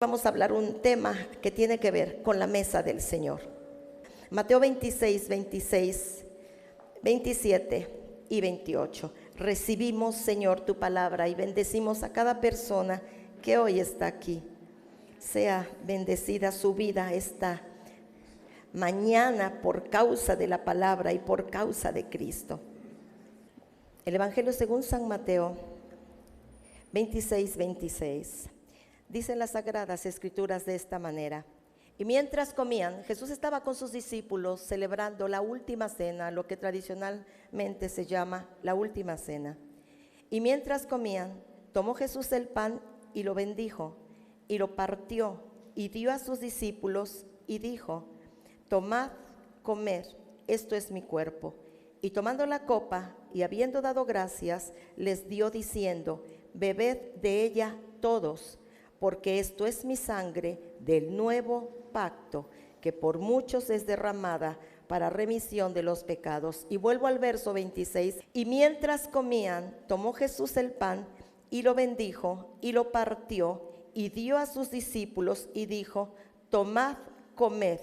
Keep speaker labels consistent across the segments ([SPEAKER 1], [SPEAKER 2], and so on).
[SPEAKER 1] Vamos a hablar un tema que tiene que ver con la mesa del Señor. Mateo 26, 26, 27 y 28. Recibimos, Señor, tu palabra y bendecimos a cada persona que hoy está aquí. Sea bendecida su vida esta mañana por causa de la palabra y por causa de Cristo. El Evangelio según San Mateo 26, 26. Dicen las Sagradas Escrituras de esta manera: y mientras comían, Jesús estaba con sus discípulos celebrando la última cena, lo que tradicionalmente se llama la última cena. Y mientras comían, tomó Jesús el pan y lo bendijo, y lo partió, y dio a sus discípulos, y dijo: tomad, comed, esto es mi cuerpo. Y tomando la copa, y habiendo dado gracias, les dio diciendo: bebed de ella todos, porque esto es mi sangre del nuevo pacto, que por muchos es derramada para remisión de los pecados. Y vuelvo al verso 26. Y mientras comían, tomó Jesús el pan y lo bendijo y lo partió y dio a sus discípulos y dijo: tomad, comed,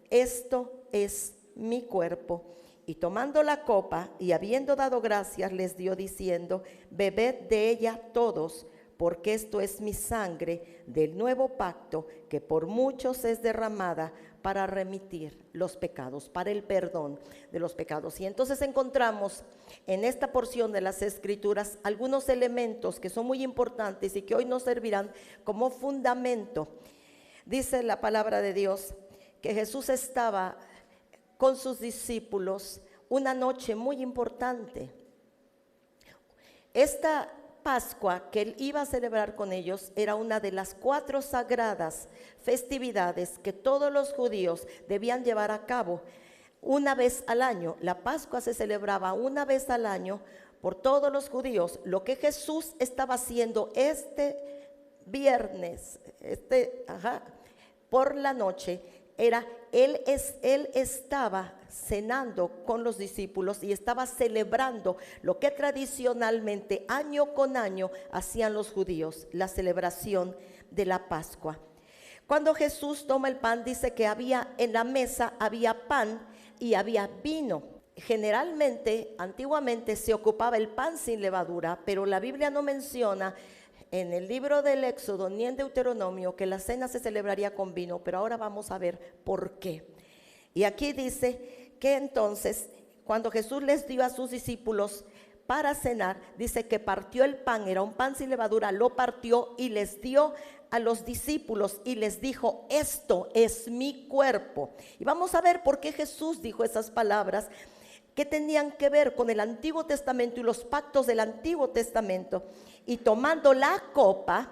[SPEAKER 1] esto es mi cuerpo. Y tomando la copa y habiendo dado gracias, les dio diciendo: bebed de ella todos, porque esto es mi sangre del nuevo pacto, que por muchos es derramada para remitir los pecados, para el perdón de los pecados. Y entonces encontramos en esta porción de las Escrituras algunos elementos que son muy importantes y que hoy nos servirán como fundamento. Dice la palabra de Dios que Jesús estaba con sus discípulos una noche muy importante. Esta Pascua que él iba a celebrar con ellos era una de las 4 sagradas festividades que todos los judíos debían llevar a cabo una vez al año. La Pascua se celebraba una vez al año por todos los judíos. Lo que Jesús estaba haciendo este viernes, por la noche, era él estaba cenando con los discípulos y estaba celebrando lo que tradicionalmente año con año hacían los judíos, la celebración de la Pascua. Cuando Jesús toma el pan, dice que en la mesa había pan y había vino. Generalmente, antiguamente se ocupaba el pan sin levadura, pero la Biblia no menciona en el libro del Éxodo ni en Deuteronomio que la cena se celebraría con vino, pero ahora vamos a ver por qué. Y aquí dice que entonces, cuando Jesús les dio a sus discípulos para cenar, dice que partió el pan, era un pan sin levadura, lo partió y les dio a los discípulos y les dijo: esto es mi cuerpo. Y vamos a ver por qué Jesús dijo esas palabras que tenían que ver con el Antiguo Testamento y los pactos del Antiguo Testamento. Y tomando la copa,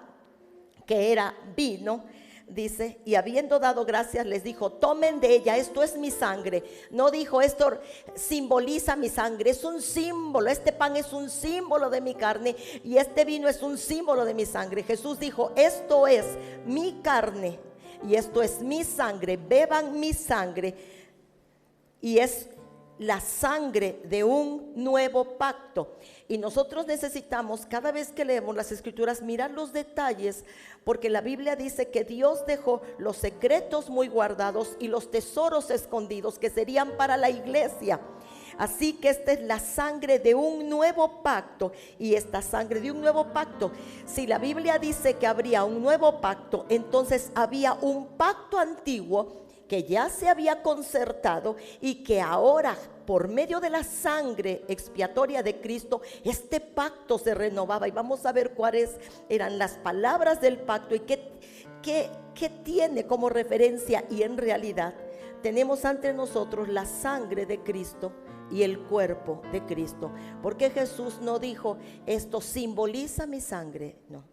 [SPEAKER 1] que era vino, dice, y habiendo dado gracias, les dijo: tomen de ella, esto es mi sangre. No dijo: esto simboliza mi sangre, es un símbolo, este pan es un símbolo de mi carne y este vino es un símbolo de mi sangre. Jesús dijo: esto es mi carne y esto es mi sangre, beban mi sangre. Y es la sangre de un nuevo pacto. Y nosotros necesitamos, cada vez que leemos las Escrituras, mirar los detalles, porque la Biblia dice que Dios dejó los secretos muy guardados y los tesoros escondidos que serían para la iglesia. Así que esta es la sangre de un nuevo pacto. Y esta sangre de un nuevo pacto, si la Biblia dice que habría un nuevo pacto, entonces había un pacto antiguo que ya se había concertado y que ahora, por medio de la sangre expiatoria de Cristo, este pacto se renovaba. Y vamos a ver cuáles eran las palabras del pacto y qué tiene como referencia. Y en realidad tenemos ante nosotros la sangre de Cristo y el cuerpo de Cristo, porque Jesús no dijo: esto simboliza mi sangre. No,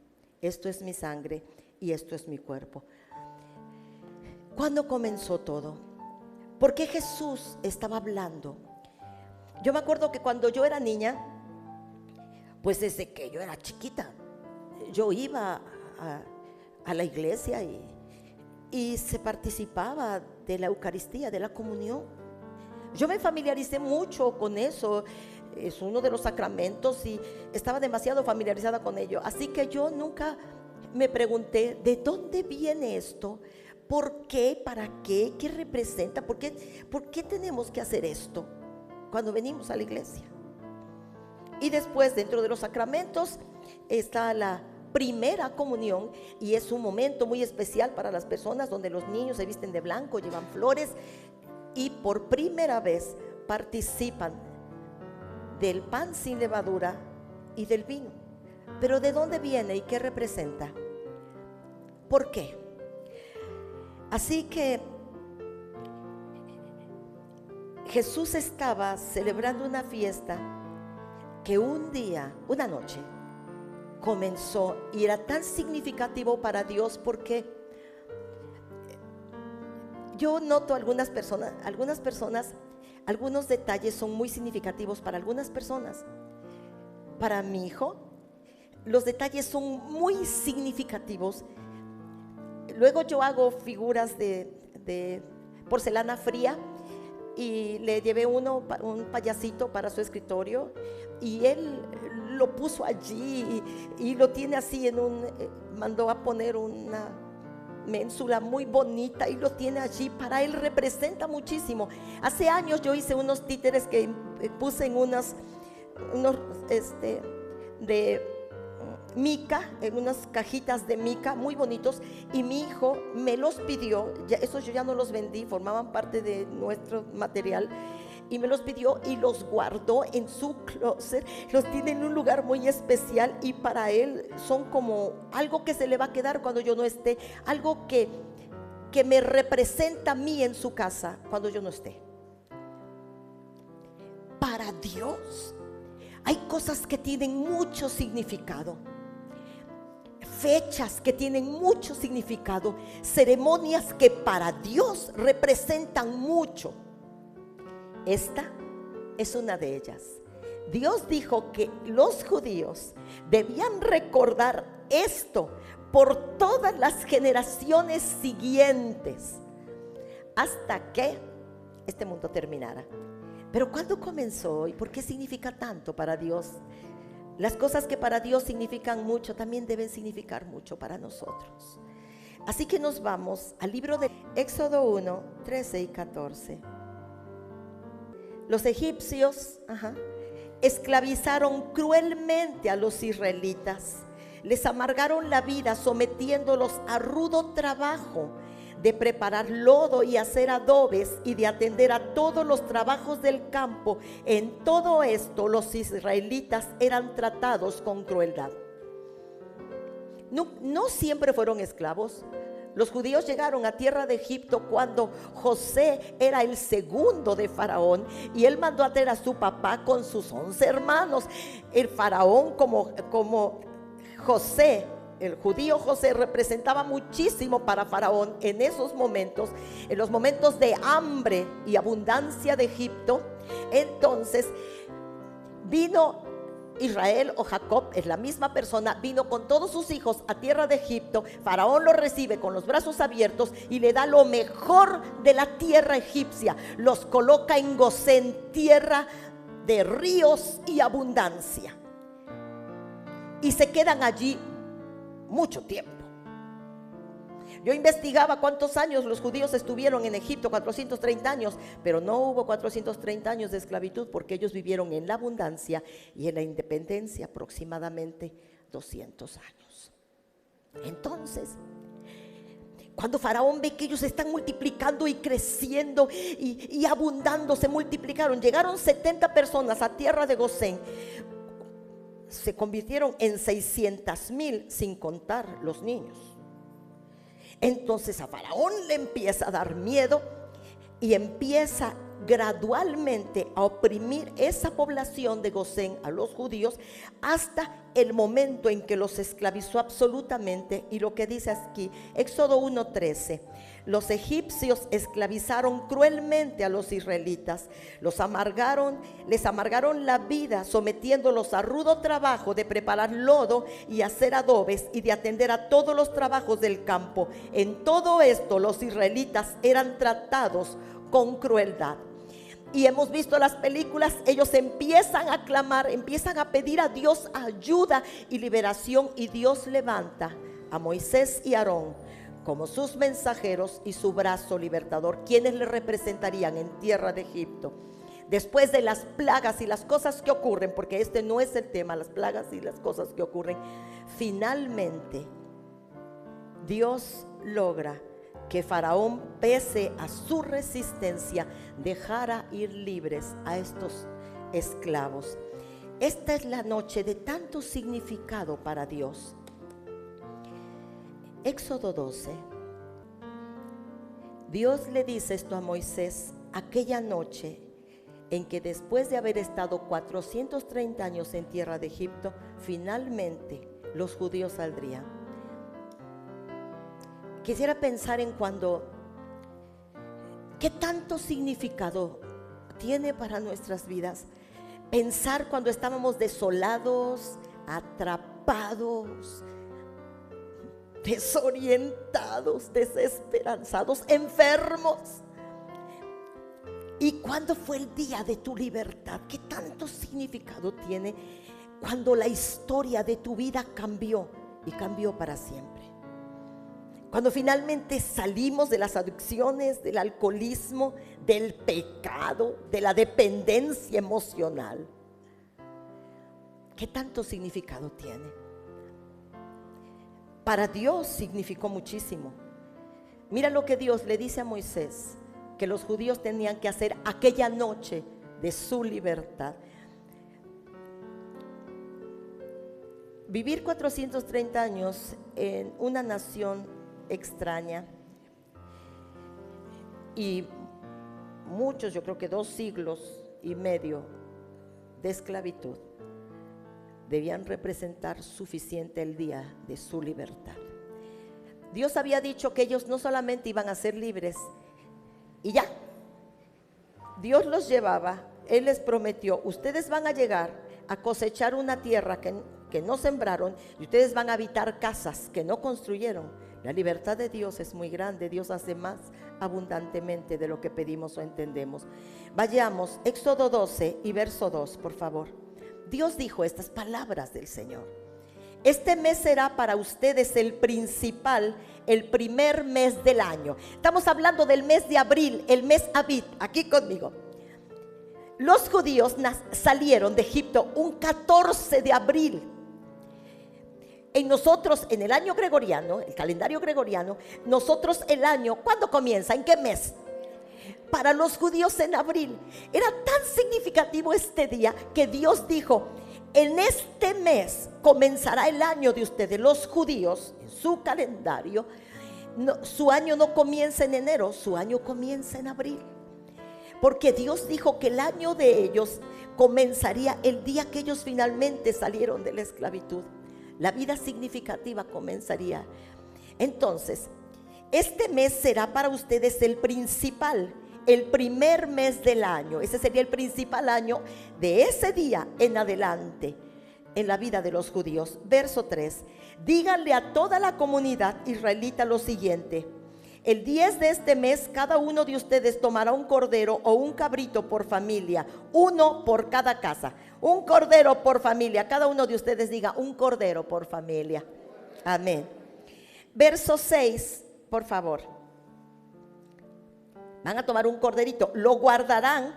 [SPEAKER 1] esto es mi sangre y esto es mi cuerpo. ¿Cuándo comenzó todo? ¿Por qué Jesús estaba hablando? Yo me acuerdo que cuando yo era niña, pues desde que yo era chiquita, yo iba a la iglesia y se participaba de la Eucaristía, de la comunión. Yo me familiaricé mucho con eso. Es uno de los sacramentos y estaba demasiado familiarizada con ello. Así que yo nunca me pregunté, ¿de dónde viene esto? ¿Por qué? ¿Para qué? ¿Qué representa? ¿Por qué tenemos que hacer esto cuando venimos a la iglesia? Y después, dentro de los sacramentos, está la primera comunión, y es un momento muy especial para las personas donde los niños se visten de blanco, llevan flores y por primera vez participan del pan sin levadura y del vino. Pero ¿de dónde viene y qué representa? ¿Por qué? Así que Jesús estaba celebrando una fiesta que un día, una noche, comenzó y era tan significativo para Dios, porque yo noto algunos detalles son muy significativos para algunas personas. Para mi hijo, los detalles son muy significativos. Luego yo hago figuras de porcelana fría y le llevé un payasito para su escritorio, y él lo puso allí y lo tiene así mandó a poner una ménsula muy bonita y lo tiene allí. Para él representa muchísimo. Hace años yo hice unos títeres que puse en unos de mica, en unas cajitas de mica muy bonitos, y mi hijo me los pidió. Esos yo ya no los vendí, formaban parte de nuestro material, y me los pidió y los guardó en su closet. Los tiene en un lugar muy especial, y para él son como algo que se le va a quedar cuando yo no esté, algo que me representa a mí en su casa cuando yo no esté. Para Dios hay cosas que tienen mucho significado, fechas que tienen mucho significado, ceremonias que para Dios representan mucho. Esta es una de ellas. Dios dijo que los judíos debían recordar esto por todas las generaciones siguientes, hasta que este mundo terminara. Pero ¿cuándo comenzó y por qué significa tanto para Dios? Las cosas que para Dios significan mucho también deben significar mucho para nosotros. Así que nos vamos al libro de Éxodo 1, 13 y 14. Los egipcios esclavizaron cruelmente a los israelitas. Les amargaron la vida sometiéndolos a rudo trabajo de preparar lodo y hacer adobes y de atender a todos los trabajos del campo. En todo esto los israelitas eran tratados con crueldad. No siempre fueron esclavos. Los judíos llegaron a tierra de Egipto cuando José era el segundo de Faraón, y él mandó a traer a su papá con sus 11 hermanos. El Faraón, como José, el judío José, representaba muchísimo para Faraón en esos momentos, en los momentos de hambre y abundancia de Egipto. Entonces vino Israel, o Jacob, es la misma persona, vino con todos sus hijos a tierra de Egipto. Faraón lo recibe con los brazos abiertos y le da lo mejor de la tierra egipcia. Los coloca en Gosén, tierra de ríos y abundancia, y se quedan allí mucho tiempo. Yo investigaba cuántos años los judíos estuvieron en Egipto. 430 años, pero no hubo 430 años de esclavitud, porque ellos vivieron en la abundancia y en la independencia aproximadamente 200 años. Entonces, cuando Faraón ve que ellos se están multiplicando y creciendo y abundando, se multiplicaron, llegaron 70 personas a tierra de Gosén, se convirtieron en 600,000, sin contar los niños. Entonces a Faraón le empieza a dar miedo y empieza gradualmente a oprimir esa población de Gosén, a los judíos, hasta el momento en que los esclavizó absolutamente. Y lo que dice aquí, Éxodo 1:13: los egipcios esclavizaron cruelmente a los israelitas, les amargaron la vida, sometiéndolos a rudo trabajo de preparar lodo y hacer adobes y de atender a todos los trabajos del campo. En todo esto los israelitas eran tratados con crueldad. Y hemos visto las películas, ellos empiezan a clamar, empiezan a pedir a Dios ayuda y liberación, y Dios levanta a Moisés y Aarón como sus mensajeros y su brazo libertador, quienes le representarían en tierra de Egipto. Después de las plagas y las cosas que ocurren, porque este no es el tema, las plagas y las cosas que ocurren, finalmente Dios logra que Faraón, pese a su resistencia, dejara ir libres a estos esclavos. Esta es la noche de tanto significado para Dios. Éxodo 12. Dios le dice esto a Moisés aquella noche en que, después de haber estado 430 años en tierra de Egipto, finalmente los judíos saldrían. Quisiera pensar en qué tanto significado tiene para nuestras vidas. Pensar cuando estábamos desolados, atrapados, desorientados, desesperanzados, enfermos. ¿Y cuándo fue el día de tu libertad? ¿Qué tanto significado tiene cuando la historia de tu vida cambió y cambió para siempre? Cuando finalmente salimos de las adicciones, del alcoholismo, del pecado, de la dependencia emocional. ¿Qué tanto significado tiene? Para Dios significó muchísimo. Mira lo que Dios le dice a Moisés que los judíos tenían que hacer aquella noche de su libertad. Vivir 430 años en una nación extraña y muchos, yo creo que 2 siglos y medio de esclavitud, debían representar suficiente el día de su libertad. Dios había dicho que ellos no solamente iban a ser libres y ya, Dios los llevaba. Él les prometió: ustedes van a llegar a cosechar una tierra que no sembraron, y ustedes van a habitar casas que no construyeron. La libertad de Dios es muy grande. Dios hace más abundantemente de lo que pedimos o entendemos. Vayamos, Éxodo 12 y verso 2, por favor. Dios dijo estas palabras del Señor: este mes será para ustedes el principal, el primer mes del año. Estamos hablando del mes de abril, el mes Abib, aquí conmigo. Los judíos salieron de Egipto un 14 de abril. En nosotros, en el año gregoriano, el calendario gregoriano, nosotros el año, ¿cuándo comienza? ¿En qué mes? Para los judíos en abril. Era tan significativo este día que Dios dijo: en este mes comenzará el año de ustedes. Los judíos, en su calendario, su año no comienza en enero, su año comienza en abril. Porque Dios dijo que el año de ellos comenzaría el día que ellos finalmente salieron de la esclavitud. La vida significativa comenzaría. Entonces, este mes será para ustedes el principal, el primer mes del año. Ese sería el principal año de ese día en adelante en la vida de los judíos. Verso 3: díganle a toda la comunidad israelita lo siguiente: el 10 de este mes cada uno de ustedes tomará un cordero o un cabrito por familia, uno por cada casa. Un cordero por familia. Cada uno de ustedes diga: un cordero por familia. Amén. Verso 6, por favor. Van a tomar un corderito, lo guardarán,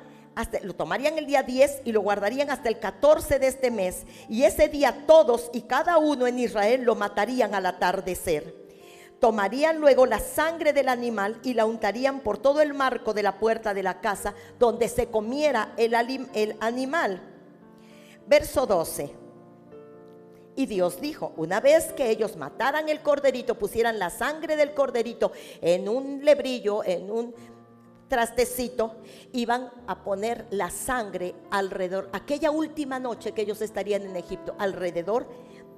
[SPEAKER 1] lo tomarían el día 10 y lo guardarían hasta el 14 de este mes. Y ese día todos y cada uno en Israel lo matarían al atardecer. Tomarían luego la sangre del animal y la untarían por todo el marco de la puerta de la casa donde se comiera el animal. Verso 12. Y Dios dijo: una vez que ellos mataran el corderito, pusieran la sangre del corderito en un lebrillo, en un trastecito, iban a poner la sangre alrededor, aquella última noche que ellos estarían en Egipto, alrededor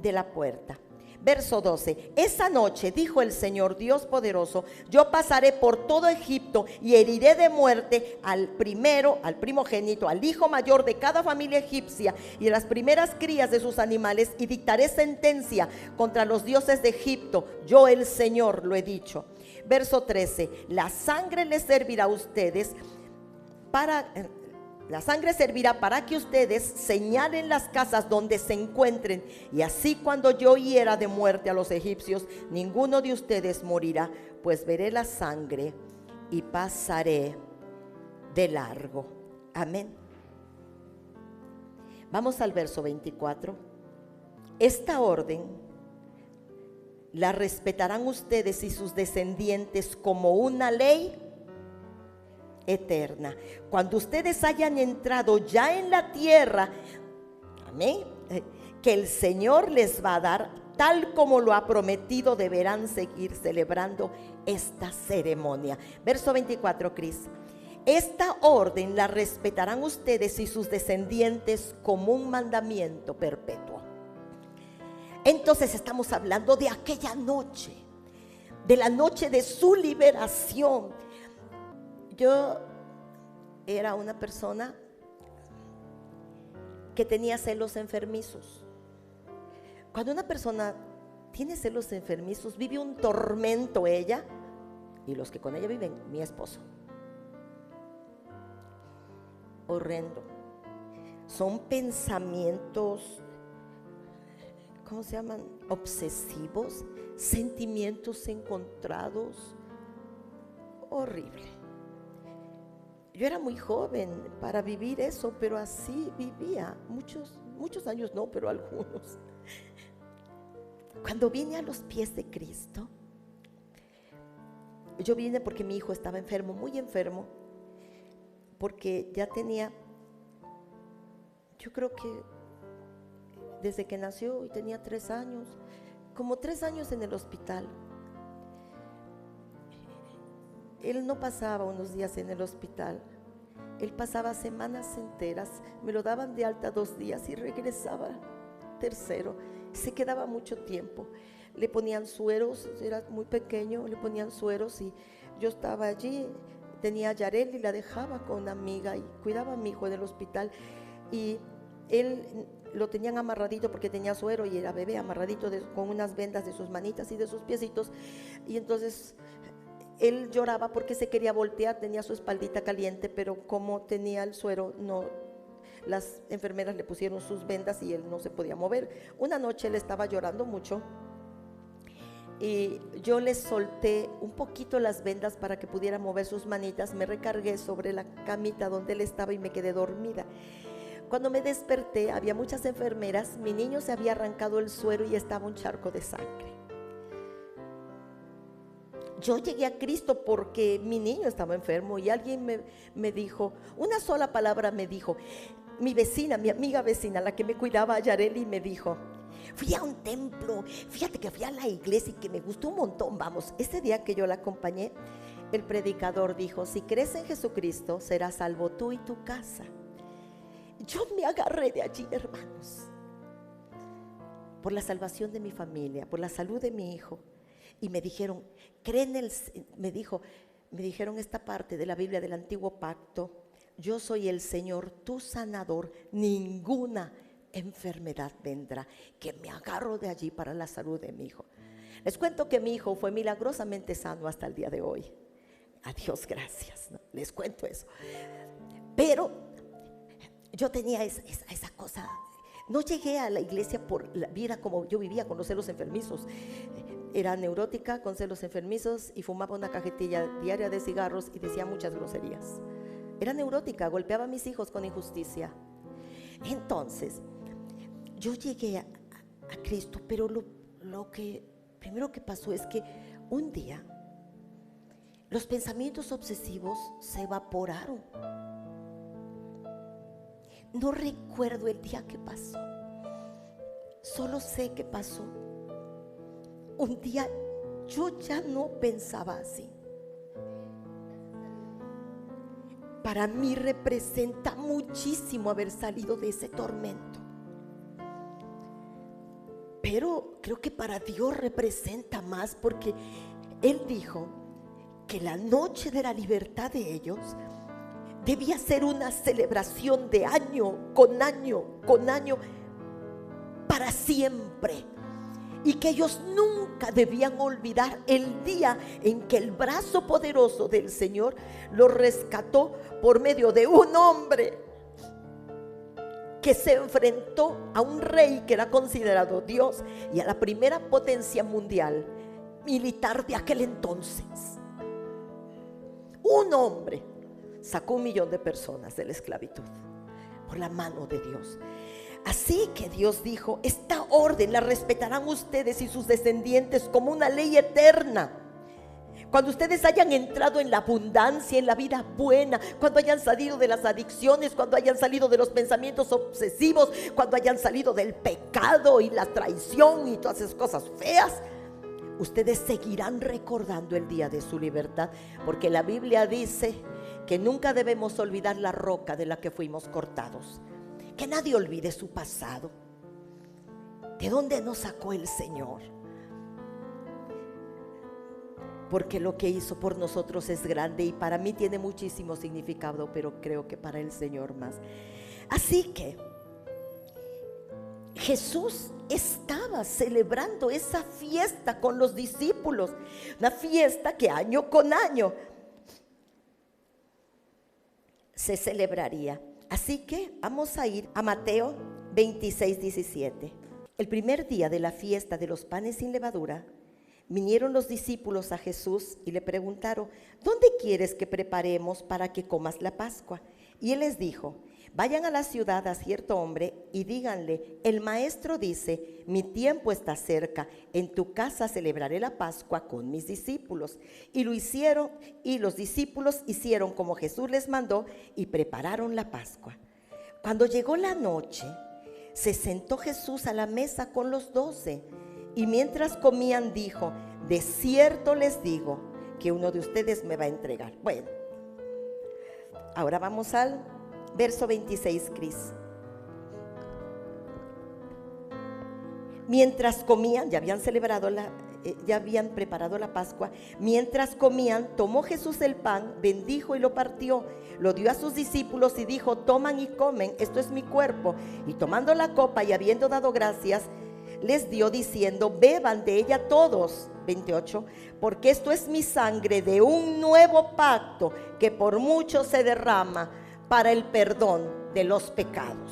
[SPEAKER 1] de la puerta. Verso 12: esa noche, dijo el Señor Dios poderoso, yo pasaré por todo Egipto y heriré de muerte al primogénito, al hijo mayor de cada familia egipcia y a las primeras crías de sus animales, y dictaré sentencia contra los dioses de Egipto. Yo, el Señor, lo he dicho. Verso 13: la sangre les servirá a ustedes La sangre servirá para que ustedes señalen las casas donde se encuentren, y así cuando yo hiera de muerte a los egipcios, ninguno de ustedes morirá, pues veré la sangre y pasaré de largo. Amén. Vamos al verso 24. Esta orden la respetarán ustedes y sus descendientes como una ley eterna. Cuando ustedes hayan entrado ya en la tierra, amén, que el Señor les va a dar, tal como lo ha prometido, deberán seguir celebrando esta ceremonia. Verso 24, Cris. Esta orden la respetarán ustedes y sus descendientes como un mandamiento perpetuo. Entonces estamos hablando de aquella noche, de la noche de su liberación. Yo era una persona que tenía celos enfermizos. Cuando una persona tiene celos enfermizos, vive un tormento ella y los que con ella viven, mi esposo. Horrendo. Son pensamientos, ¿cómo se llaman? Obsesivos, sentimientos encontrados. Horrible. Yo era muy joven para vivir eso, pero así vivía. Muchos años no, pero algunos. Cuando vine a los pies de Cristo, yo vine porque mi hijo estaba enfermo, muy enfermo, porque ya tenía, yo creo que desde que nació y tenía 3 años, como 3 años en el hospital. Él no pasaba unos días en el hospital, él pasaba semanas enteras. Me lo daban de alta 2 días y regresaba tercero. Se quedaba mucho tiempo. Le ponían sueros, era muy pequeño, le ponían sueros y yo estaba allí. Tenía a Yareli y la dejaba con una amiga y cuidaba a mi hijo del hospital. Y él lo tenían amarradito porque tenía suero y era bebé, amarradito con unas vendas de sus manitas y de sus piecitos. Y entonces él lloraba porque se quería voltear, tenía su espaldita caliente, pero como tenía el suero, no, las enfermeras le pusieron sus vendas y él no se podía mover. Una noche él estaba llorando mucho y yo le solté un poquito las vendas para que pudiera mover sus manitas. Me recargué sobre la camita donde él estaba y me quedé dormida. Cuando me desperté había muchas enfermeras, mi niño se había arrancado el suero y estaba un charco de sangre. Yo llegué a Cristo porque mi niño estaba enfermo y alguien me dijo, una sola palabra me dijo, mi vecina, mi amiga vecina, la que me cuidaba, a Yareli, me dijo, fui a un templo, fíjate que fui a la iglesia y que me gustó un montón, vamos. Ese día que yo la acompañé, el predicador dijo, si crees en Jesucristo, serás salvo tú y tu casa. Yo me agarré de allí, hermanos, por la salvación de mi familia, por la salud de mi hijo. Y me dijeron, me dijeron esta parte de la Biblia del Antiguo Pacto, yo soy el Señor, tu sanador, ninguna enfermedad vendrá. Que me agarro de allí para la salud de mi hijo. Les cuento que mi hijo fue milagrosamente sano hasta el día de hoy. A Dios gracias, ¿no? Les cuento eso. Pero yo tenía esa cosa. No llegué a la iglesia por la vida como yo vivía con los celos enfermizos. Era neurótica con celos enfermizos y fumaba una cajetilla diaria de cigarros y decía muchas groserías. Era neurótica, golpeaba a mis hijos con injusticia. Entonces, yo llegué a Cristo, pero lo que primero que pasó es que un día los pensamientos obsesivos se evaporaron. No recuerdo el día que pasó, solo sé que pasó. Un día yo ya no pensaba así. Para mí representa muchísimo haber salido de ese tormento. Pero creo que para Dios representa más, porque Él dijo que la noche de la libertad de ellos debía ser una celebración de año con año con año para siempre. Y que ellos nunca debían olvidar el día en que el brazo poderoso del Señor los rescató por medio de un hombre que se enfrentó a un rey que era considerado Dios y a la primera potencia mundial militar de aquel entonces. Un hombre sacó 1 millón de personas de la esclavitud por la mano de Dios. Así que Dios dijo: esta orden la respetarán ustedes y sus descendientes como una ley eterna. Cuando ustedes hayan entrado en la abundancia, en la vida buena, cuando hayan salido de las adicciones, cuando hayan salido de los pensamientos obsesivos, cuando hayan salido del pecado y la traición y todas esas cosas feas, ustedes seguirán recordando el día de su libertad, porque la Biblia dice que nunca debemos olvidar la roca de la que fuimos cortados. Que nadie olvide su pasado. ¿De dónde nos sacó el Señor? Porque lo que hizo por nosotros es grande y para mí tiene muchísimo significado, pero creo que para el Señor más. Así que Jesús estaba celebrando esa fiesta con los discípulos, una fiesta que año con año se celebraría. Así que vamos a ir a Mateo 26, 17. El primer día de la fiesta de los panes sin levadura, vinieron los discípulos a Jesús y le preguntaron: ¿dónde quieres que preparemos para que comas la Pascua? Y él les dijo: vayan a la ciudad a cierto hombre y díganle: el maestro dice, mi tiempo está cerca, en tu casa celebraré la Pascua con mis discípulos. Y lo hicieron, y los discípulos hicieron como Jesús les mandó y prepararon la Pascua. Cuando llegó la noche, se sentó Jesús a la mesa con los 12, y mientras comían dijo: de cierto les digo que uno de ustedes me va a entregar. Bueno, ahora vamos al verso 26, Cris. Mientras comían, ya habían preparado la Pascua. Mientras comían, tomó Jesús el pan, bendijo y lo partió, lo dio a sus discípulos y dijo: toman y comen, esto es mi cuerpo. Y tomando la copa y habiendo dado gracias, les dio diciendo: beban de ella todos. 28. Porque esto es mi sangre de un nuevo pacto que por mucho se derrama para el perdón de los pecados.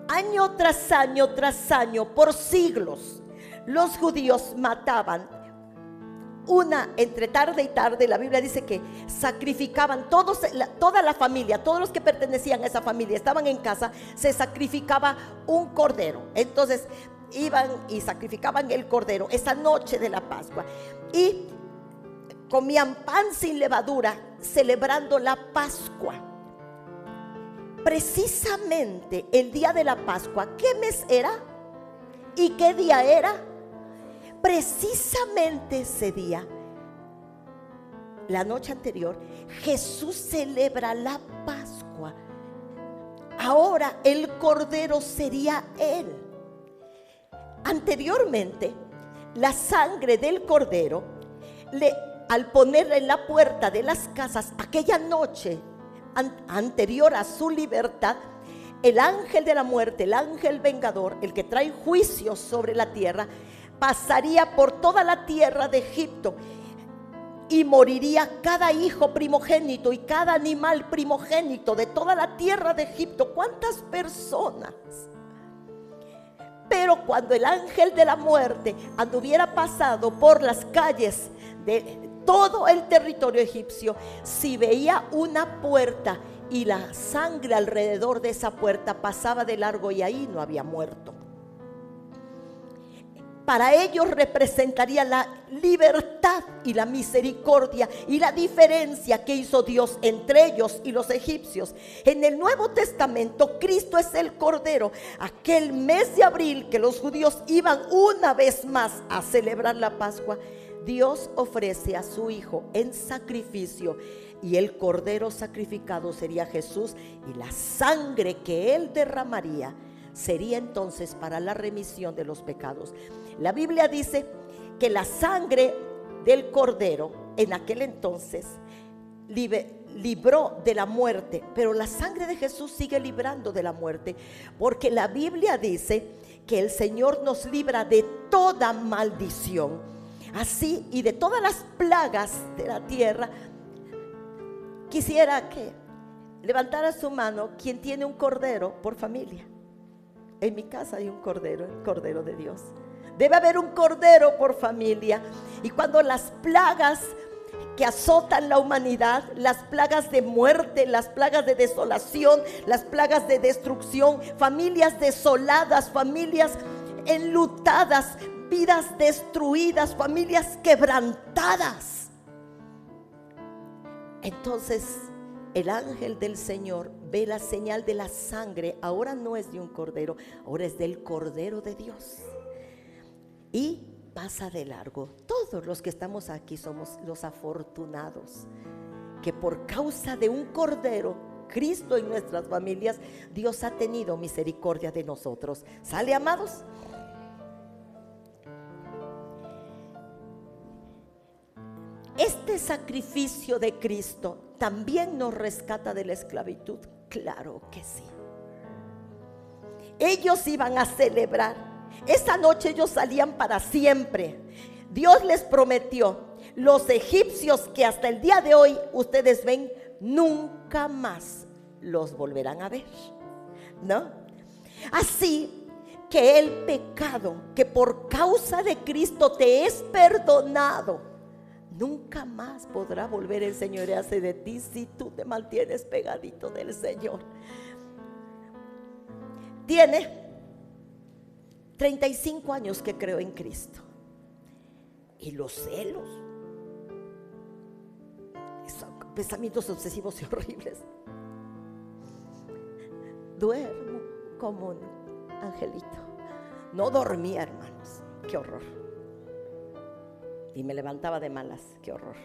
[SPEAKER 1] Año tras año, por siglos, los judíos mataban entre tarde y tarde. La Biblia dice que sacrificaban toda la familia, todos los que pertenecían a esa familia, estaban en casa, se sacrificaba un cordero. Entonces iban y sacrificaban el cordero esa noche de la Pascua y comían pan sin levadura, celebrando la Pascua. Precisamente el día de la Pascua, ¿qué mes era? ¿Y qué día era? Precisamente ese día, la noche anterior, Jesús celebra la Pascua. Ahora el cordero sería Él. Anteriormente, la sangre del cordero, al ponerla en la puerta de las casas, aquella noche anterior a su libertad, el ángel de la muerte, el ángel vengador, el que trae juicios sobre la tierra, pasaría por toda la tierra de Egipto y moriría cada hijo primogénito y cada animal primogénito de toda la tierra de Egipto. ¿Cuántas personas? Pero cuando el ángel de la muerte anduviera pasado por las calles de todo el territorio egipcio, si veía una puerta y la sangre alrededor de esa puerta, pasaba de largo y ahí no había muerto. Para ellos representaría la libertad y la misericordia y la diferencia que hizo Dios entre ellos y los egipcios. En el Nuevo Testamento, Cristo es el Cordero. Aquel mes de abril que los judíos iban una vez más a celebrar la Pascua, Dios ofrece a su Hijo en sacrificio, y el Cordero sacrificado sería Jesús, y la sangre que Él derramaría sería entonces para la remisión de los pecados. La Biblia dice que la sangre del Cordero en aquel entonces libró de la muerte, pero la sangre de Jesús sigue librando de la muerte, porque la Biblia dice que el Señor nos libra de toda maldición. Así, y de todas las plagas de la tierra. Quisiera que levantara su mano quien tiene un cordero por familia. En mi casa hay un cordero, el cordero de Dios. Debe haber un cordero por familia. Y cuando las plagas que azotan la humanidad, las plagas de muerte, las plagas de desolación, las plagas de destrucción, familias desoladas, familias enlutadas, vidas destruidas, familias quebrantadas, entonces el ángel del Señor ve la señal de la sangre. Ahora no es de un cordero, ahora es del Cordero de Dios, y pasa de largo. Todos los que estamos aquí somos los afortunados que por causa de un cordero, Cristo, en nuestras familias, Dios ha tenido misericordia de nosotros. ¿Sale, amados? Este sacrificio de Cristo también nos rescata de la esclavitud. Claro que sí. Ellos iban a celebrar. Esa noche ellos salían para siempre. Dios les prometió: los egipcios que hasta el día de hoy ustedes ven, nunca más los volverán a ver, ¿no? Así que el pecado que por causa de Cristo te es perdonado, nunca más podrá volver a enseñorearse de ti si tú te mantienes pegadito del Señor. Tiene 35 años que creo en Cristo, y los celos, son pensamientos obsesivos y horribles. Duermo como un angelito. No dormía, hermanos, qué horror. Y me levantaba de malas, qué horror.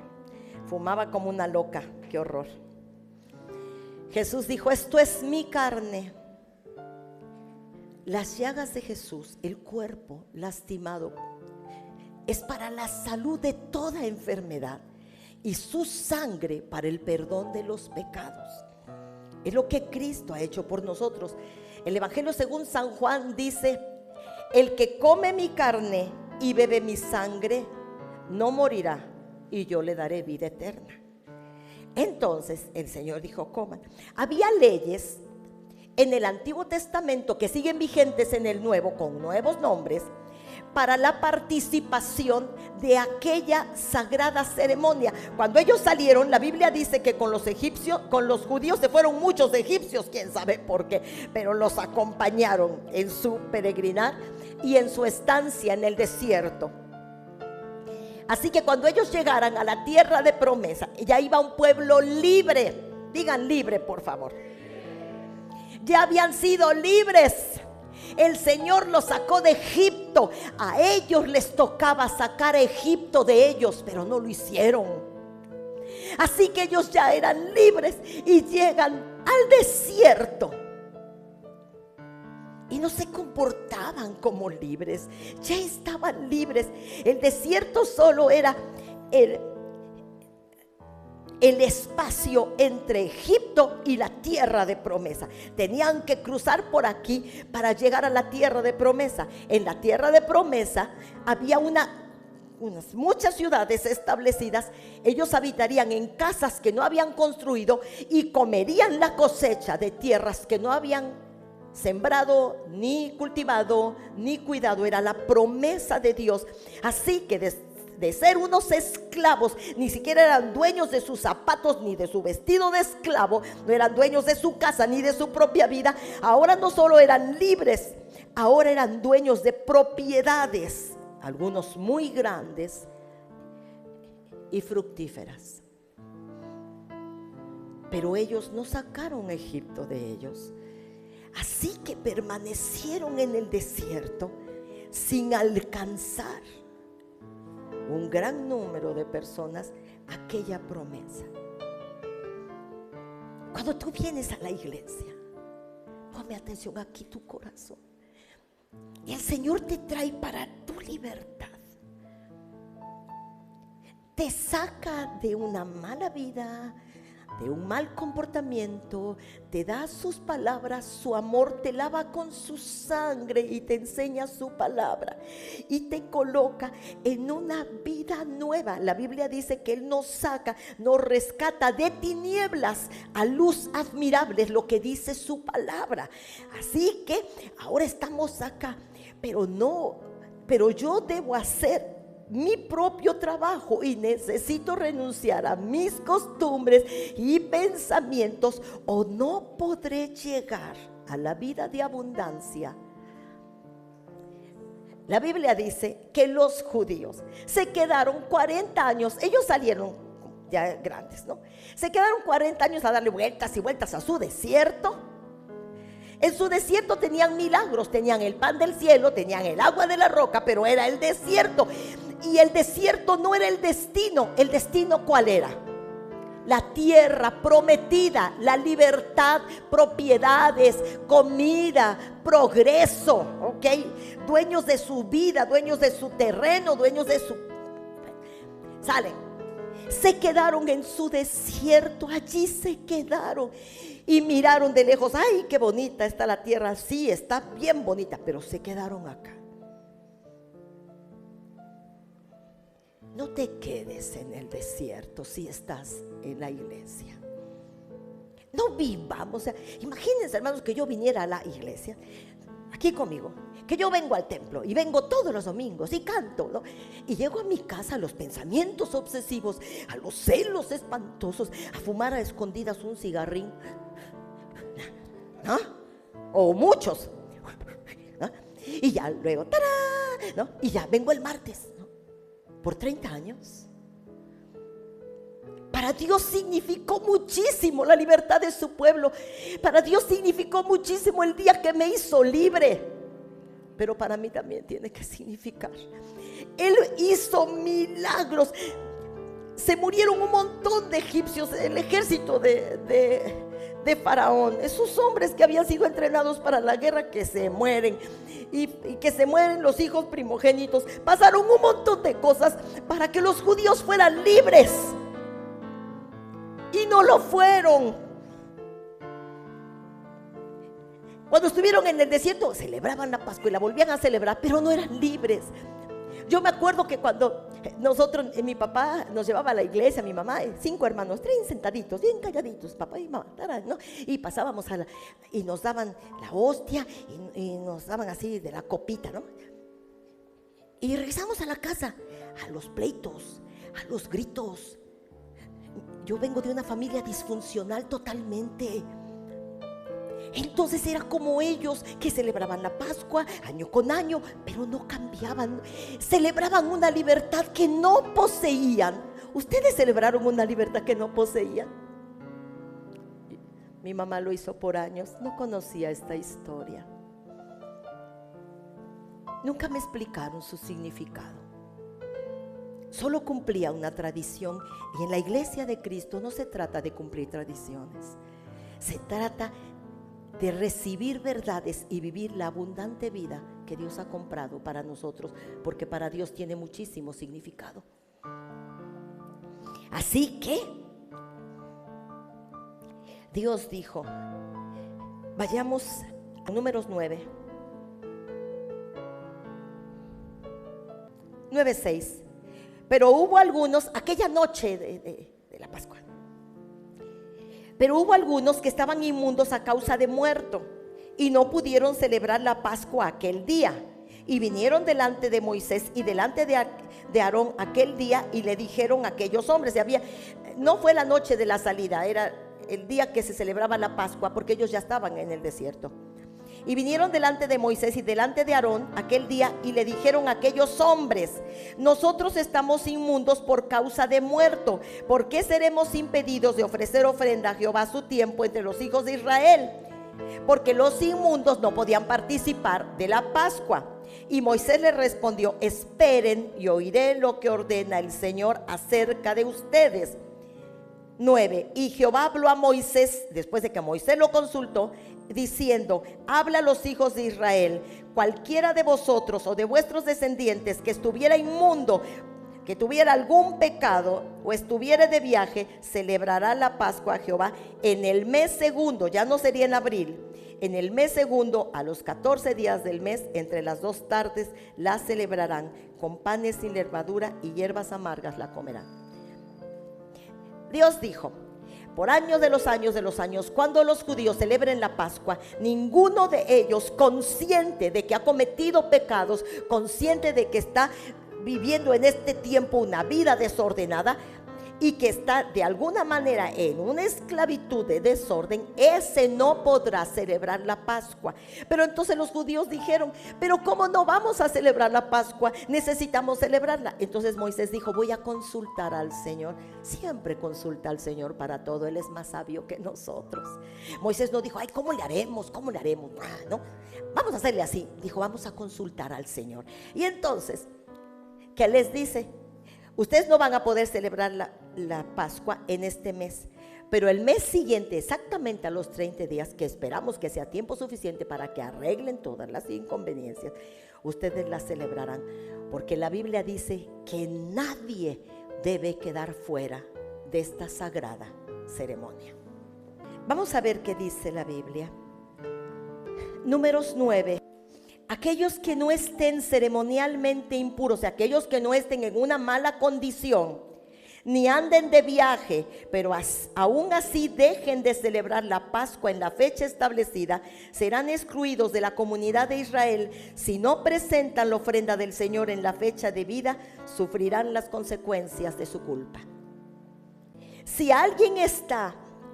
[SPEAKER 1] Fumaba como una loca, qué horror. Jesús dijo: esto es mi carne. Las llagas de Jesús, el cuerpo lastimado, es para la salud de toda enfermedad, y su sangre para el perdón de los pecados. Es lo que Cristo ha hecho por nosotros. El Evangelio según San Juan dice: el que come mi carne y bebe mi sangre no morirá, y yo le daré vida eterna. Entonces el Señor dijo: coman. Había leyes en el Antiguo Testamento que siguen vigentes en el Nuevo, con nuevos nombres, para la participación de aquella sagrada ceremonia. Cuando ellos salieron, la Biblia dice que con los egipcios, con los judíos se fueron muchos egipcios, quién sabe por qué, pero los acompañaron en su peregrinar y en su estancia en el desierto. Así que cuando ellos llegaran a la tierra de promesa, ya iba un pueblo libre. Digan libre, por favor. Ya habían sido libres. El Señor los sacó de Egipto. A ellos les tocaba sacar a Egipto de ellos, pero no lo hicieron. Así que ellos ya eran libres y llegan al desierto. Y no se comportaban como libres, ya estaban libres. El desierto solo era el espacio entre Egipto y la tierra de promesa. Tenían que cruzar por aquí para llegar a la tierra de promesa. En la tierra de promesa había muchas ciudades establecidas. Ellos habitarían en casas que no habían construido y comerían la cosecha de tierras que no habían sembrado, ni cultivado, ni cuidado. Era la promesa de Dios. Así que de ser unos esclavos, ni siquiera eran dueños de sus zapatos ni de su vestido de esclavo, no eran dueños de su casa ni de su propia vida. Ahora no solo eran libres, ahora eran dueños de propiedades, algunos muy grandes y fructíferas. Pero ellos no sacaron a Egipto de ellos. Así que permanecieron en el desierto sin alcanzar un gran número de personas aquella promesa. Cuando tú vienes a la iglesia, ponme atención aquí tu corazón. El Señor te trae para tu libertad. Te saca de una mala vida, de un mal comportamiento, te da sus palabras, su amor, te lava con su sangre y te enseña su palabra y te coloca en una vida nueva. La Biblia dice que Él nos saca, nos rescata de tinieblas a luz admirable, es lo que dice su palabra. Así que ahora estamos acá, pero yo debo hacer mi propio trabajo y necesito renunciar a mis costumbres y pensamientos, o no podré llegar a la vida de abundancia. La Biblia dice que los judíos se quedaron 40 años, ellos salieron ya grandes, ¿no? Se quedaron 40 años a darle vueltas y vueltas a su desierto. En su desierto tenían milagros, tenían el pan del cielo, tenían el agua de la roca, pero era el desierto. Y el desierto no era el destino. ¿El destino cuál era? La tierra prometida, la libertad, propiedades, comida, progreso, ¿ok? Dueños de su vida, dueños de su terreno, dueños de su... Salen. Se quedaron en su desierto, allí se quedaron. Y miraron de lejos, ay, qué bonita está la tierra. Sí, está bien bonita, pero se quedaron acá. No te quedes en el desierto si estás en la iglesia. No vivamos, o sea, imagínense, hermanos, que yo viniera a la iglesia, aquí conmigo, que yo vengo al templo y vengo todos los domingos y canto, ¿no? Y llego a mi casa a los pensamientos obsesivos, a los celos espantosos, a fumar a escondidas un cigarrín, ¿no? O muchos, ¿no? Y ya luego, ¡tarán!, ¿no? Y ya vengo el martes, ¿no? Por 30 años. Para Dios significó muchísimo la libertad de su pueblo. Para Dios significó muchísimo el día que me hizo libre. Pero para mí también tiene que significar. Él hizo milagros. Se murieron un montón de egipcios, el ejército de Faraón. Esos hombres que habían sido entrenados para la guerra, que se mueren. Y que se mueren los hijos primogénitos. Pasaron un montón de cosas para que los judíos fueran libres. Y no lo fueron. Cuando estuvieron en el desierto, celebraban la Pascua y la volvían a celebrar, pero no eran libres. Yo me acuerdo que cuando nosotros, mi papá nos llevaba a la iglesia, mi mamá, 5 hermanos, 3 sentaditos, bien calladitos, papá y mamá, ¿no? Y pasábamos y nos daban la hostia y nos daban así de la copita, ¿no? Y regresamos a la casa, a los pleitos, a los gritos. Yo vengo de una familia disfuncional totalmente. Entonces era como ellos, que celebraban la Pascua año con año, pero no cambiaban. Celebraban una libertad que no poseían. ¿Ustedes celebraron una libertad que no poseían? Mi mamá lo hizo por años. No conocía esta historia. Nunca me explicaron su significado. Solo cumplía una tradición. Y en la iglesia de Cristo no se trata de cumplir tradiciones. Se trata de recibir verdades y vivir la abundante vida que Dios ha comprado para nosotros, porque para Dios tiene muchísimo significado. Así que Dios dijo, vayamos a Números 9:6. Pero hubo algunos, aquella noche de la Pascua, pero hubo algunos que estaban inmundos a causa de muerto y no pudieron celebrar la Pascua aquel día. Y vinieron delante de Moisés y delante de Aarón aquel día y le dijeron a aquellos hombres, no fue la noche de la salida, era el día que se celebraba la Pascua, porque ellos ya estaban en el desierto. Y vinieron delante de Moisés y delante de Aarón aquel día y le dijeron a aquellos hombres, nosotros estamos inmundos por causa de muerto. ¿Por qué seremos impedidos de ofrecer ofrenda a Jehová a su tiempo entre los hijos de Israel? Porque los inmundos no podían participar de la Pascua. Y Moisés le respondió, esperen y oiré lo que ordena el Señor acerca de ustedes. 9. Y Jehová habló a Moisés, después de que Moisés lo consultó, diciendo, habla a los hijos de Israel, cualquiera de vosotros o de vuestros descendientes que estuviera inmundo que tuviera algún pecado o estuviera de viaje, celebrará la Pascua a Jehová en el mes segundo, ya no sería en abril, en el mes segundo, a los 14 días del mes, entre las 2 tardes, la celebrarán, con panes sin levadura y hierbas amargas la comerán. Dios dijo: por años de los años, cuando los judíos celebren la Pascua, ninguno de ellos, consciente de que ha cometido pecados, consciente de que está viviendo en este tiempo una vida desordenada y que está de alguna manera en una esclavitud de desorden, ese no podrá celebrar la Pascua. Pero entonces los judíos dijeron: pero ¿cómo no vamos a celebrar la Pascua? Necesitamos celebrarla. Entonces Moisés dijo: voy a consultar al Señor. Siempre consulta al Señor para todo, Él es más sabio que nosotros. Moisés no dijo: ay, ¿cómo le haremos? No, vamos a hacerle así. Dijo: vamos a consultar al Señor. Y entonces, ¿qué les dice? Ustedes no van a poder celebrar la Pascua en este mes, pero el mes siguiente, exactamente a los 30 días, que esperamos que sea tiempo suficiente para que arreglen todas las inconveniencias, ustedes la celebrarán, porque la Biblia dice que nadie debe quedar fuera de esta sagrada ceremonia. Vamos a ver qué dice la Biblia. Números 9. Aquellos que no estén ceremonialmente impuros, aquellos que no estén en una mala condición, ni anden de viaje, pero aún así dejen de celebrar la Pascua en la fecha establecida, serán excluidos de la comunidad de Israel. Si no presentan la ofrenda del Señor en la fecha debida, sufrirán las consecuencias de su culpa. Si alguien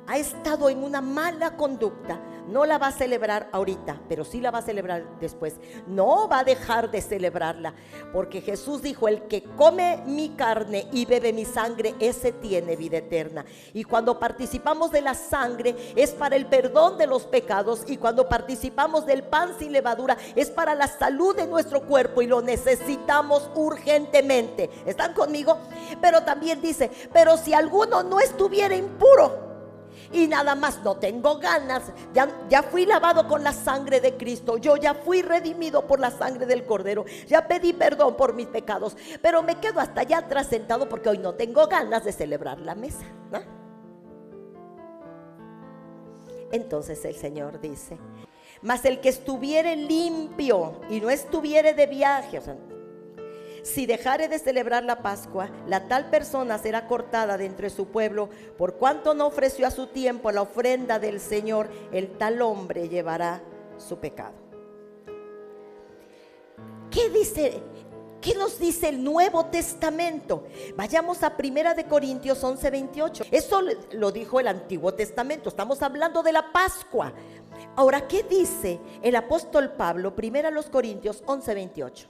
[SPEAKER 1] ha estado en una mala conducta, no la va a celebrar ahorita, pero sí la va a celebrar después. No va a dejar de celebrarla, porque Jesús dijo: el que come mi carne y bebe mi sangre, ese tiene vida eterna. Y cuando participamos de la sangre es para el perdón de los pecados, y cuando participamos del pan sin levadura es para la salud de nuestro cuerpo, y lo necesitamos urgentemente. ¿Están conmigo? Pero también dice: pero si alguno no estuviera impuro y nada más no tengo ganas, ya fui lavado con la sangre de Cristo, yo ya fui redimido por la sangre del Cordero, ya pedí perdón por mis pecados, pero me quedo hasta allá atrás sentado porque hoy no tengo ganas de celebrar la mesa, ¿no? Entonces el Señor dice: mas el que estuviere limpio y no estuviere de viaje, o sea, si dejare de celebrar la Pascua, la tal persona será cortada de entre su pueblo, por cuanto no ofreció a su tiempo la ofrenda del Señor, el tal hombre llevará su pecado. ¿Qué dice? ¿Qué nos dice el Nuevo Testamento? Vayamos a 1 Corintios 11:28. Eso lo dijo el Antiguo Testamento. Estamos hablando de la Pascua. Ahora, ¿qué dice el apóstol Pablo? 1 Corintios 11:28.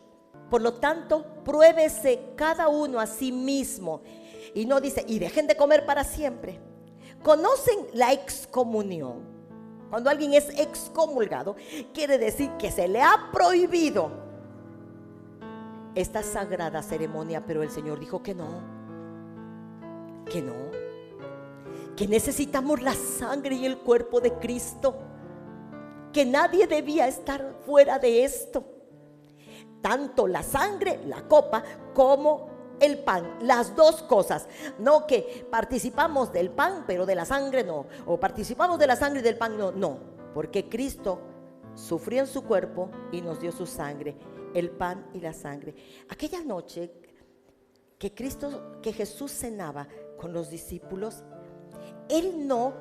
[SPEAKER 1] Por lo tanto, pruébese cada uno a sí mismo. Y no dice: y dejen de comer para siempre. ¿Conocen la excomunión? Cuando alguien es excomulgado, quiere decir que se le ha prohibido esta sagrada ceremonia, pero el Señor dijo que no, que necesitamos la sangre y el cuerpo de Cristo, que nadie debía estar fuera de esto. Tanto la sangre, la copa, como el pan, las dos cosas. No que participamos del pan, pero de la sangre no, o participamos de la sangre y del pan no, porque Cristo sufrió en su cuerpo y nos dio su sangre, el pan y la sangre. Aquella noche que Jesús cenaba con los discípulos, Él no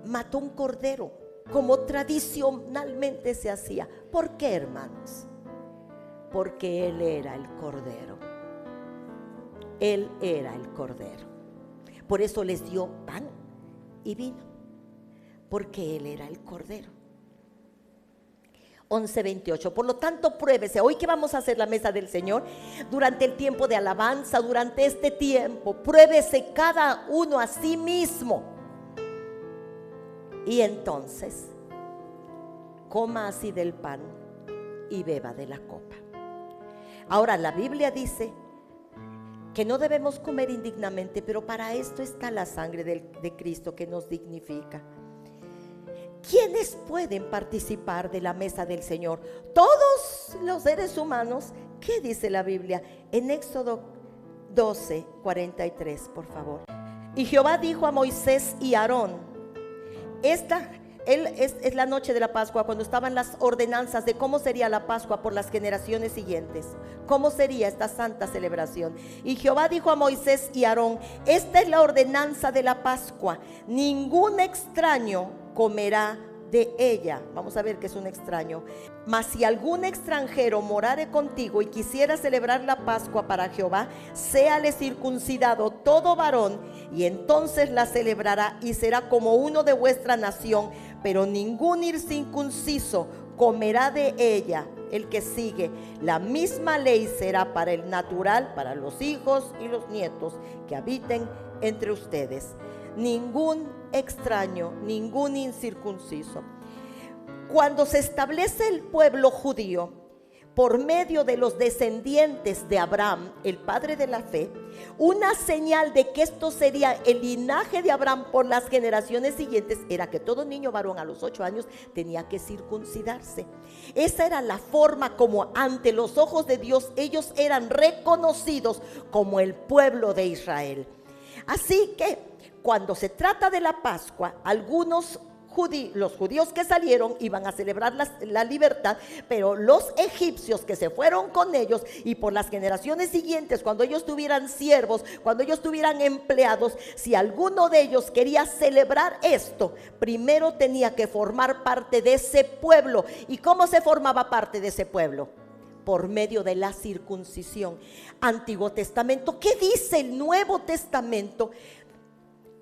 [SPEAKER 1] mató un cordero como tradicionalmente se hacía. ¿Por qué, hermanos? Porque Él era el Cordero. Él era el Cordero. Por eso les dio pan y vino, porque Él era el Cordero. 11:28. Por lo tanto, pruébese. Hoy que vamos a hacer la mesa del Señor, durante el tiempo de alabanza, durante este tiempo, pruébese cada uno a sí mismo. Y entonces, coma así del pan y beba de la copa. Ahora, la Biblia dice que no debemos comer indignamente, pero para esto está la sangre de Cristo que nos dignifica. ¿Quiénes pueden participar de la mesa del Señor? Todos los seres humanos. ¿Qué dice la Biblia? En Éxodo 12:43, por favor. Y Jehová dijo a Moisés y a Aarón, es la noche de la Pascua, cuando estaban las ordenanzas de cómo sería la Pascua por las generaciones siguientes, cómo sería esta santa celebración. Y Jehová dijo a Moisés y a Aarón, esta es la ordenanza de la Pascua, ningún extraño comerá de ella. Vamos a ver qué es un extraño. Mas si algún extranjero morare contigo y quisiera celebrar la Pascua para Jehová, séale circuncidado todo varón, y entonces la celebrará y será como uno de vuestra nación. Pero ningún incircunciso comerá de ella. El que sigue, la misma ley será para el natural, para los hijos y los nietos que habiten entre ustedes. Ningún extraño, ningún incircunciso. Cuando se establece el pueblo judío por medio de los descendientes de Abraham, el padre de la fe, una señal de que esto sería el linaje de Abraham por las generaciones siguientes era que todo niño varón a los 8 años tenía que circuncidarse. Esa era la forma como ante los ojos de Dios ellos eran reconocidos como el pueblo de Israel. Así que cuando se trata de la Pascua, los judíos que salieron iban a celebrar la libertad, pero los egipcios que se fueron con ellos, y por las generaciones siguientes, cuando ellos tuvieran siervos, cuando ellos tuvieran empleados, si alguno de ellos quería celebrar esto, primero tenía que formar parte de ese pueblo. ¿Y cómo se formaba parte de ese pueblo? Por medio de la circuncisión. Antiguo Testamento. ¿Qué dice el Nuevo Testamento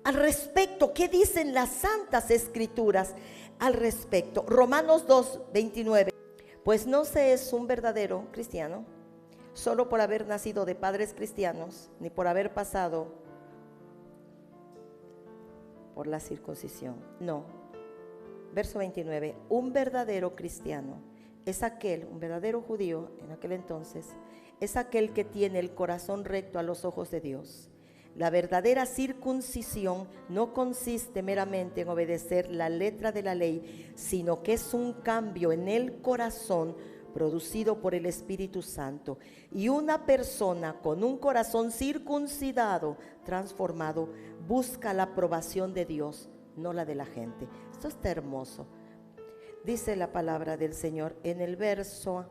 [SPEAKER 1] al respecto? ¿Qué dicen las Santas Escrituras al respecto? Romanos 2:29. Pues no se es un verdadero cristiano solo por haber nacido de padres cristianos, ni por haber pasado por la circuncisión. No. Verso 29. Un verdadero cristiano es un verdadero judío en aquel entonces, es aquel que tiene el corazón recto a los ojos de Dios. La verdadera circuncisión no consiste meramente en obedecer la letra de la ley, sino que es un cambio en el corazón producido por el Espíritu Santo. Y una persona con un corazón circuncidado, transformado, busca la aprobación de Dios, no la de la gente. Esto está hermoso. Dice la palabra del Señor en el verso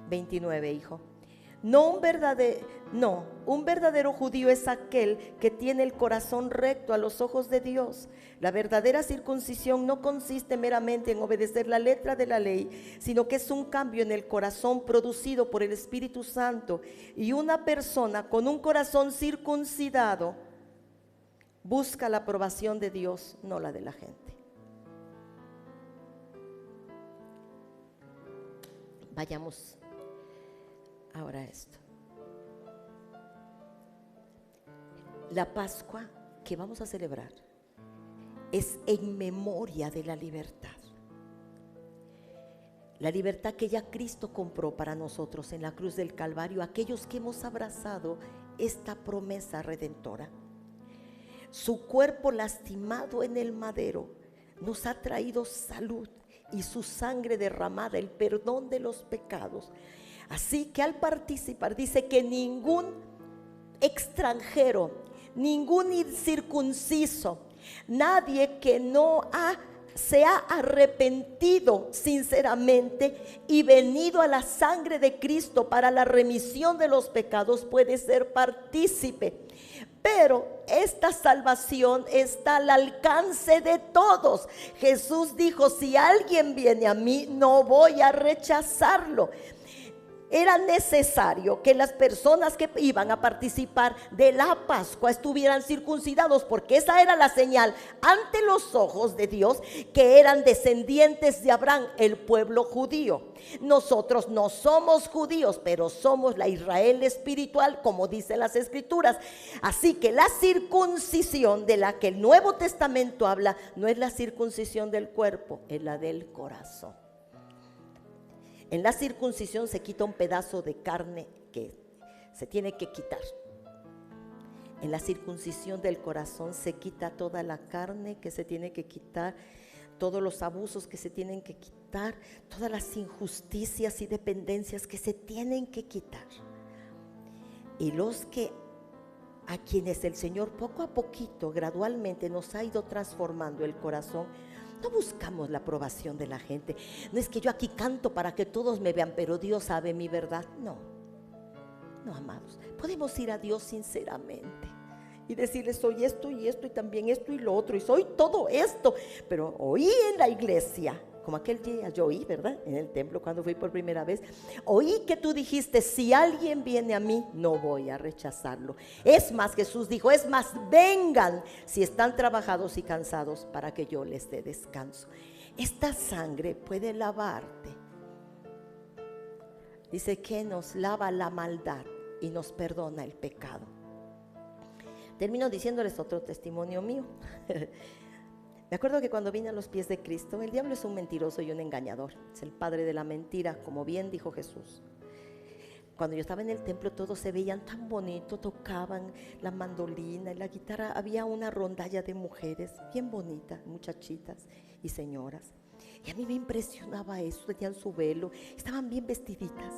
[SPEAKER 1] 29, hijo. Un verdadero judío es aquel que tiene el corazón recto a los ojos de Dios. La verdadera circuncisión no consiste meramente en obedecer la letra de la ley, sino que es un cambio en el corazón producido por el Espíritu Santo. Y una persona con un corazón circuncidado busca la aprobación de Dios, no la de la gente. Vayamos ahora a esto. La Pascua que vamos a celebrar es en memoria de la libertad. La libertad que ya Cristo compró para nosotros en la cruz del Calvario, aquellos que hemos abrazado esta promesa redentora. Su cuerpo lastimado en el madero nos ha traído salud, y su sangre derramada, el perdón de los pecados. Así que al participar, dice que ningún extranjero, ningún incircunciso, nadie que no se ha arrepentido sinceramente y venido a la sangre de Cristo para la remisión de los pecados puede ser partícipe. Pero esta salvación está al alcance de todos. Jesús dijo: si alguien viene a mí, no voy a rechazarlo. Era necesario que las personas que iban a participar de la Pascua estuvieran circuncidados, porque esa era la señal ante los ojos de Dios que eran descendientes de Abraham, el pueblo judío. Nosotros no somos judíos, pero somos la Israel espiritual, como dicen las Escrituras. Así que la circuncisión de la que el Nuevo Testamento habla no es la circuncisión del cuerpo, es la del corazón. En la circuncisión se quita un pedazo de carne que se tiene que quitar. En la circuncisión del corazón se quita toda la carne que se tiene que quitar, todos los abusos que se tienen que quitar, todas las injusticias y dependencias que se tienen que quitar. Y los que a quienes el Señor poco a poquito, gradualmente nos ha ido transformando el corazón, no buscamos la aprobación de la gente. No es que yo aquí canto para que todos me vean, pero Dios sabe mi verdad. No, no, amados. Podemos ir a Dios sinceramente y decirle: soy esto y esto y también esto y lo otro, y soy todo esto. Pero oí en la iglesia, como aquel día yo oí, ¿verdad? En el templo cuando fui por primera vez, oí que tú dijiste: si alguien viene a mí, no voy a rechazarlo. Es más, Jesús dijo: es más, vengan si están trabajados y cansados, para que yo les dé descanso. Esta sangre puede lavarte. Dice que nos lava la maldad y nos perdona el pecado. Termino diciéndoles otro testimonio mío. Me acuerdo que cuando vine a los pies de Cristo, el diablo es un mentiroso y un engañador. Es el padre de la mentira, como bien dijo Jesús. Cuando yo estaba en el templo, todos se veían tan bonito, tocaban la mandolina y la guitarra. Había una rondalla de mujeres bien bonitas, muchachitas y señoras. Y a mí me impresionaba eso, tenían su velo, estaban bien vestiditas.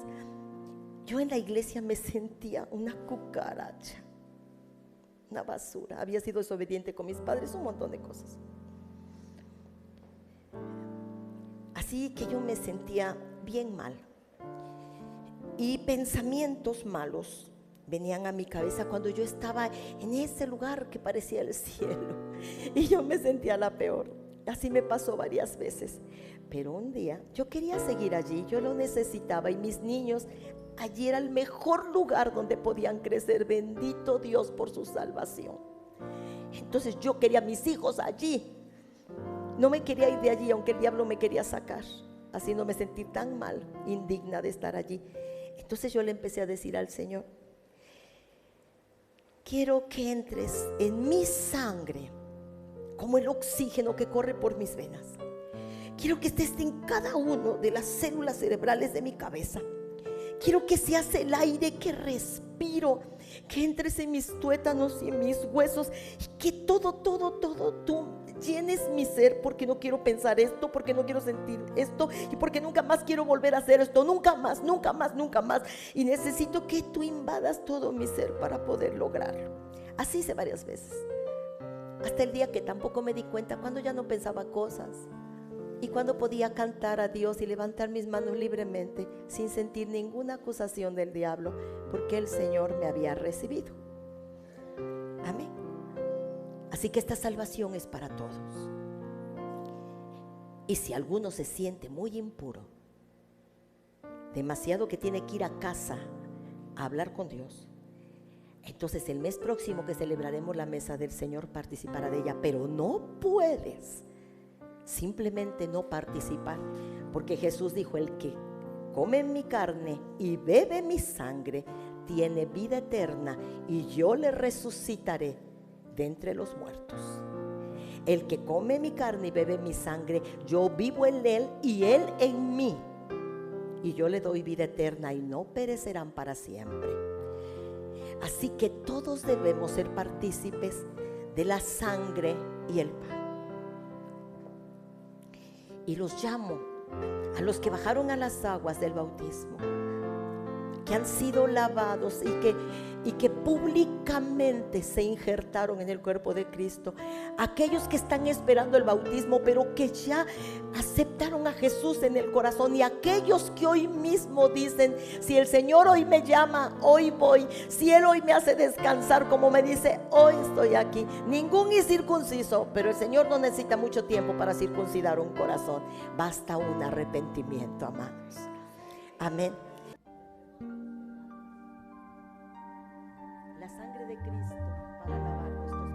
[SPEAKER 1] Yo en la iglesia me sentía una cucaracha, una basura. Había sido desobediente con mis padres, un montón de cosas. Así que yo me sentía bien mal. Y pensamientos malos venían a mi cabeza cuando yo estaba en ese lugar que parecía el cielo. Y yo me sentía la peor. Así me pasó varias veces. Pero un día yo quería seguir allí, yo lo necesitaba, y mis niños, allí era el mejor lugar donde podían crecer. Bendito Dios por su salvación. Entonces yo quería a mis hijos allí. No me quería ir de allí, aunque el diablo me quería sacar, haciéndome sentir tan mal, indigna de estar allí. Entonces yo le empecé a decir al Señor: quiero que entres en mi sangre como el oxígeno que corre por mis venas. Quiero que estés en cada una de las células cerebrales de mi cabeza. Quiero que seas el aire que respiro, que entres en mis tuétanos y en mis huesos, y que todo tú llenes mi ser, porque no quiero pensar esto, porque no quiero sentir esto, y porque nunca más quiero volver a hacer esto, nunca más. Y necesito que tú invadas todo mi ser para poder lograrlo. Así hice varias veces, hasta el día que tampoco me di cuenta, cuando ya no pensaba cosas y cuando podía cantar a Dios y levantar mis manos libremente, sin sentir ninguna acusación del diablo, porque el Señor me había recibido. Amén. Así que esta salvación es para todos. Y si alguno se siente muy impuro, demasiado que tiene que ir a casa a hablar con Dios, entonces el mes próximo que celebraremos la mesa del Señor, participará de ella. Pero no puedes simplemente no participar, porque Jesús dijo: el que come mi carne y bebe mi sangre tiene vida eterna, y yo le resucitaré de entre los muertos. El que come mi carne y bebe mi sangre, yo vivo en él y él en mí, y yo le doy vida eterna, y no perecerán para siempre. Así que todos debemos ser partícipes de la sangre y el pan. Y los llamo a los que bajaron a las aguas del bautismo, que han sido lavados y que públicamente se injertaron en el cuerpo de Cristo. Aquellos que están esperando el bautismo, pero que ya aceptaron a Jesús en el corazón. Y aquellos que hoy mismo dicen: si el Señor hoy me llama, hoy voy. Si Él hoy me hace descansar, como me dice, hoy estoy aquí. Ningún incircunciso, pero el Señor no necesita mucho tiempo para circuncidar un corazón. Basta un arrepentimiento, amados. Amén. La sangre de Cristo para lavar nuestros